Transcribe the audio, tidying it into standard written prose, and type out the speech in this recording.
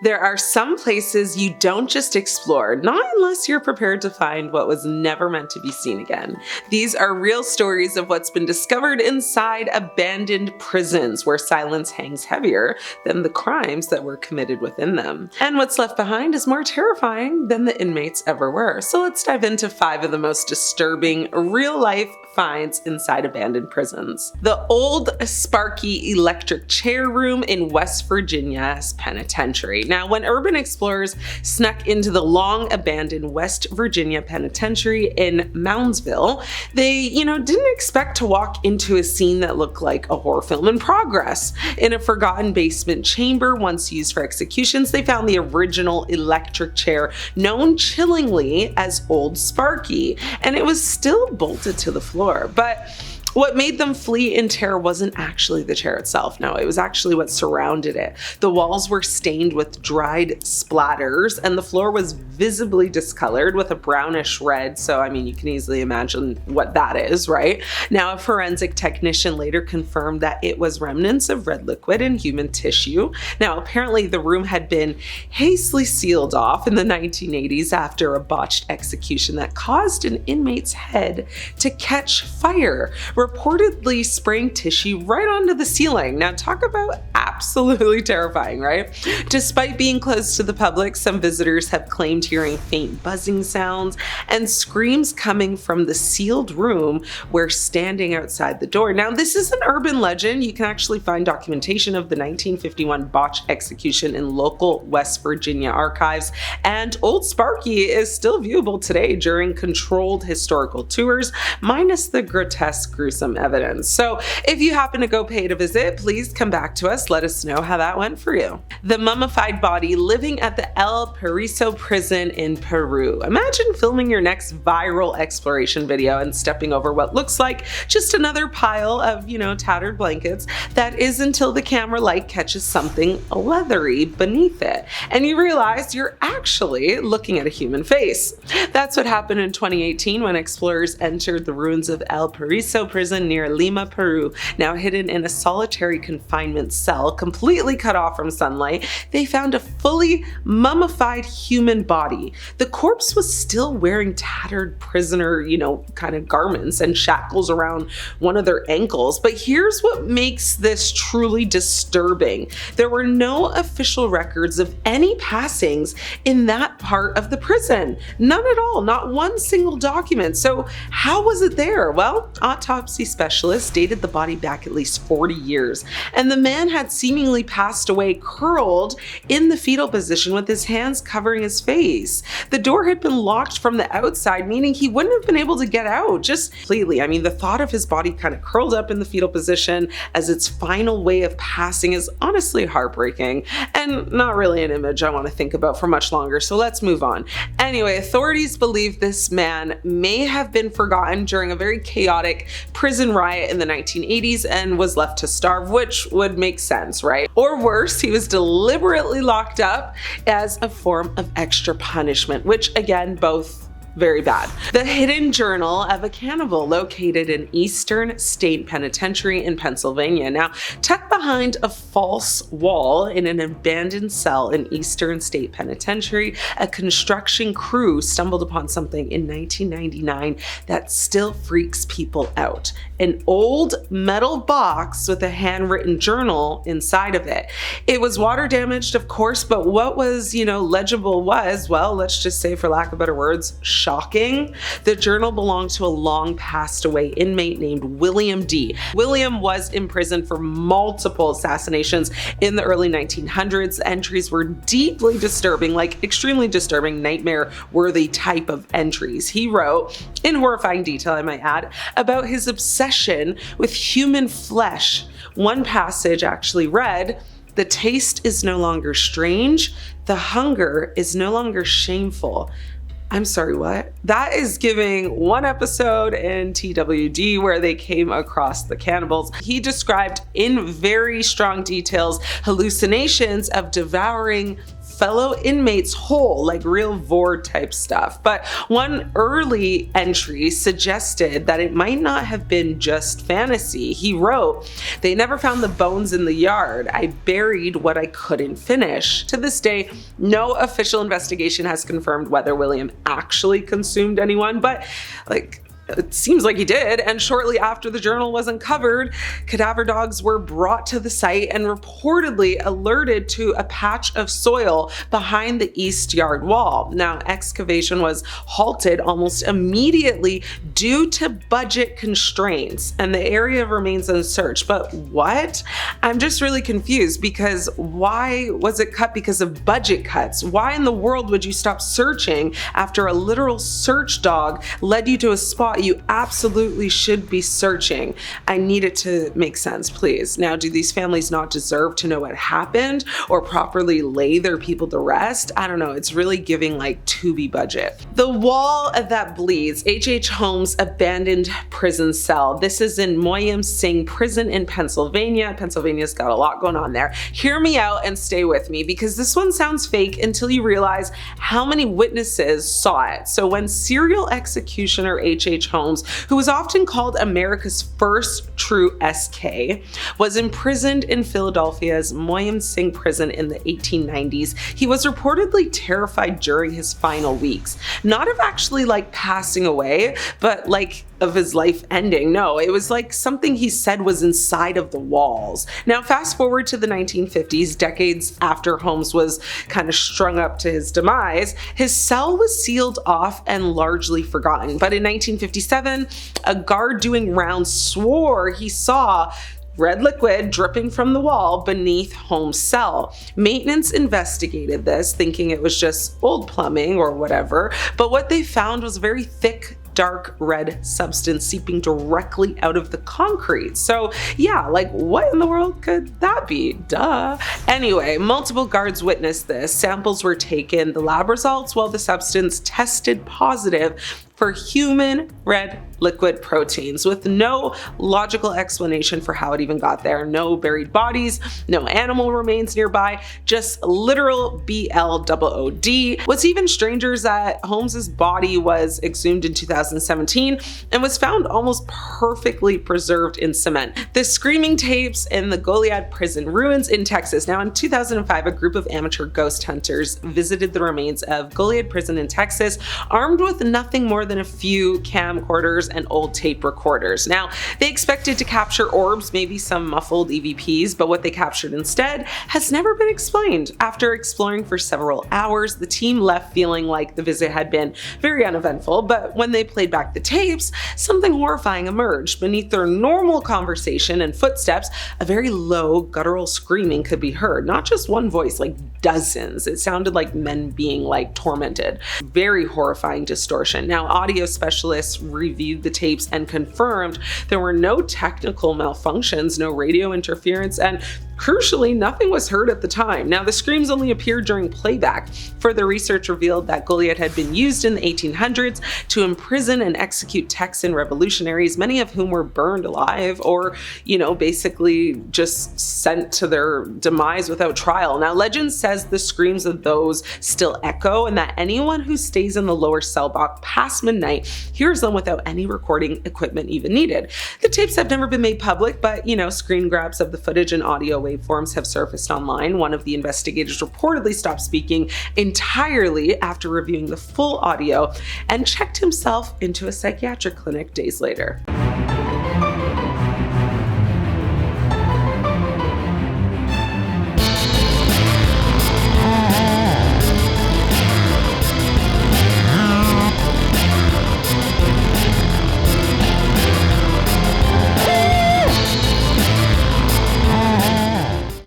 There are some places you don't just explore, not unless you're prepared to find what was never meant to be seen again. These are real stories of what's been discovered inside abandoned prisons, where silence hangs heavier than the crimes that were committed within them. And what's left behind is more terrifying than the inmates ever were. So let's dive into 5 of the most disturbing real-life finds inside abandoned prisons. The old Sparky electric chair room in West Virginia's Penitentiary. Now, when urban explorers snuck into the long-abandoned West Virginia Penitentiary in Moundsville, they, didn't expect to walk into a scene that looked like a horror film in progress. In a forgotten basement chamber once used for executions, they found the original electric chair, known chillingly as Old Sparky, and it was still bolted to the floor. But what made them flee in terror wasn't actually the chair itself. No, it was actually what surrounded it. The walls were stained with dried splatters, and the floor was visibly discolored with a brownish red. So, you can easily imagine what that is, right? Now, a forensic technician later confirmed that it was remnants of red liquid and human tissue. Now, apparently the room had been hastily sealed off in the 1980s after a botched execution that caused an inmate's head to catch fire, reportedly spraying tissue right onto the ceiling. Now, talk about absolutely terrifying, right? Despite being closed to the public, some visitors have claimed hearing faint buzzing sounds and screams coming from the sealed room where standing outside the door. Now, this is an urban legend. You can actually find documentation of the 1951 botched execution in local West Virginia archives, and Old Sparky is still viewable today during controlled historical tours, minus the grotesque, gruesome evidence. So if you happen to go pay to visit, please come back to us. Let us know how that went for you. The mummified body living at the El Paraiso prison in Peru. Imagine filming your next viral exploration video and stepping over what looks like just another pile of, tattered blankets. That is until the camera light catches something leathery beneath it, and you realize you're actually looking at a human face. That's what happened in 2018 when explorers entered the ruins of El Paraiso prison near Lima, Peru. Now hidden in a solitary confinement cell, completely cut off from sunlight, they found a fully mummified human body. The corpse was still wearing tattered prisoner, kind of garments and shackles around one of their ankles. But here's what makes this truly disturbing. There were no official records of any passings in that part of the prison. None at all, not one single document. So how was it there? Well, autopsy specialists dated the body back at least 40 years, and the man had seemingly passed away curled in the fetal position with his hands covering his face. The door had been locked from the outside, meaning he wouldn't have been able to get out just completely. The thought of his body kind of curled up in the fetal position as its final way of passing is honestly heartbreaking, and not really an image I want to think about for much longer, so let's move on. Anyway, authorities believe this man may have been forgotten during a very chaotic prison riot in the 1980s and was left to starve, which would make sense, right? Or worse, he was deliberately locked up as a form of extra punishment, which again, both very bad. The hidden journal of a cannibal located in Eastern State Penitentiary in Pennsylvania. Now, tucked behind a false wall in an abandoned cell in Eastern State Penitentiary, a construction crew stumbled upon something in 1999 that still freaks people out. An old metal box with a handwritten journal inside of it. It was water damaged, of course, but what was, legible was, well, let's just say, for lack of better words, shocking. The journal belonged to a long passed away inmate named William D. William was imprisoned for multiple assassinations in the early 1900s. The entries were deeply disturbing, like extremely disturbing, nightmare-worthy type of entries. He wrote, in horrifying detail I might add, about his obsession with human flesh. One passage actually read, "The taste is no longer strange, the hunger is no longer shameful." I'm sorry, what? That is giving one episode in TWD where they came across the cannibals. He described in very strong details hallucinations of devouring fellow inmates whole, like real Vore type stuff. But one early entry suggested that it might not have been just fantasy. He wrote, "They never found the bones in the yard. I buried what I couldn't finish." To this day, no official investigation has confirmed whether William actually consumed anyone, but it seems like he did, and shortly after the journal was uncovered, cadaver dogs were brought to the site and reportedly alerted to a patch of soil behind the east yard wall. Now, excavation was halted almost immediately due to budget constraints, and the area remains unsearched. But what? I'm just really confused, because why was it cut because of budget cuts? Why in the world would you stop searching after a literal search dog led you to a spot you absolutely should be searching? I need it to make sense, please. Now, do these families not deserve to know what happened or properly lay their people to rest? I don't know. It's really giving like Tubi budget. The Wall That Bleeds, H.H. Holmes' abandoned prison cell. This is in Moyamensing prison in Pennsylvania. Pennsylvania's got a lot going on there. Hear me out and stay with me, because this one sounds fake until you realize how many witnesses saw it. So when serial executioner H.H. Holmes, who was often called America's first true SK, was imprisoned in Philadelphia's Moyamensing prison in the 1890s, he was reportedly terrified during his final weeks. Not of actually like passing away, but like of his life ending. No, it was like something he said was inside of the walls. Now, fast forward to the 1950s, decades after Holmes was kind of strung up to his demise, his cell was sealed off and largely forgotten. But in 1957, a guard doing rounds swore he saw red liquid dripping from the wall beneath Holmes' cell. Maintenance investigated this, thinking it was just old plumbing or whatever, but what they found was very thick, dark red substance seeping directly out of the concrete. So yeah, like what in the world could that be? Duh. Anyway, multiple guards witnessed this. Samples were taken. The lab results, well, the substance tested positive for human red liquid proteins, with no logical explanation for how it even got there. No buried bodies, no animal remains nearby, just literal BLOOD. What's even stranger is that Holmes's body was exhumed in 2017 and was found almost perfectly preserved in cement. The screaming tapes in the Goliad prison ruins in Texas. Now, in 2005, a group of amateur ghost hunters visited the remains of Goliad prison in Texas, armed with nothing more than a few camcorders and old tape recorders. Now, they expected to capture orbs, maybe some muffled EVPs, but what they captured instead has never been explained. After exploring for several hours, the team left feeling like the visit had been very uneventful, but when they played back the tapes, something horrifying emerged. Beneath their normal conversation and footsteps, a very low, guttural screaming could be heard. Not just one voice, like dozens. It sounded like men being like tormented. Very horrifying distortion. Now, audio specialists reviewed the tapes and confirmed there were no technical malfunctions, no radio interference, and crucially, nothing was heard at the time. Now, the screams only appeared during playback. Further research revealed that Goliad had been used in the 1800s to imprison and execute Texan revolutionaries, many of whom were burned alive or, basically just sent to their demise without trial. Now, legend says the screams of those still echo, and that anyone who stays in the lower cell block past midnight hears them without any recording equipment even needed. The tapes have never been made public, but, screen grabs of the footage and audio waveforms have surfaced online. One of the investigators reportedly stopped speaking entirely after reviewing the full audio and checked himself into a psychiatric clinic days later.